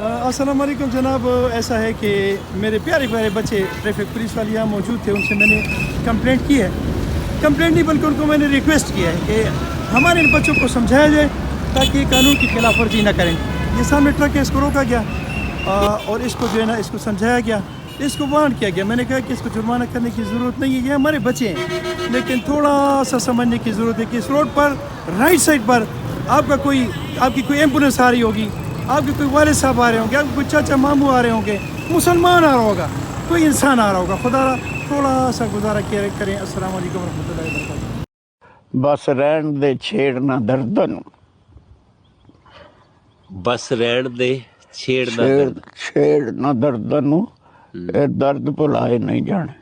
अस्सलाम वालेकुम जनाब। ऐसा है कि मेरे प्यारे प्यारे बच्चे ट्रैफिक पुलिस वाले यहाँ मौजूद थे, उनसे मैंने कंप्लेंट की है। कंप्लेंट नहीं बल्कि उनको मैंने रिक्वेस्ट किया है कि हमारे इन बच्चों को समझाया जाए ताकि ये कानून की खिलाफ वर्जी ना करें। ये सामने ट्रक है, इसको रोका गया और इसको जो है ना इसको समझाया गया, इसको वार्न किया गया। मैंने कहा कि इसको जुर्माना करने की ज़रूरत नहीं है, ये हमारे बच्चे हैं, लेकिन थोड़ा सा समझने की ज़रूरत है कि इस रोड पर राइट साइड पर आपकी कोई एम्बुलेंस आ रही होगी, आपके कोई वालिद साहब आ रहे होंगे, आपके कोई चाचा मामू आ रहे होंगे, मुसलमान आ रहा होगा, कोई इंसान आ रहा होगा। खुदा थोड़ा सा गुजारा करें। अस्सलाम वालेकुम रहमतुल्लाहि व बरकातहू। बस रहन दे छेड़ना दर्दन, बस रहन दे छेड़ना दर्द। छेड़ना दर्दन, ये दर्द भुलाए नहीं जाने।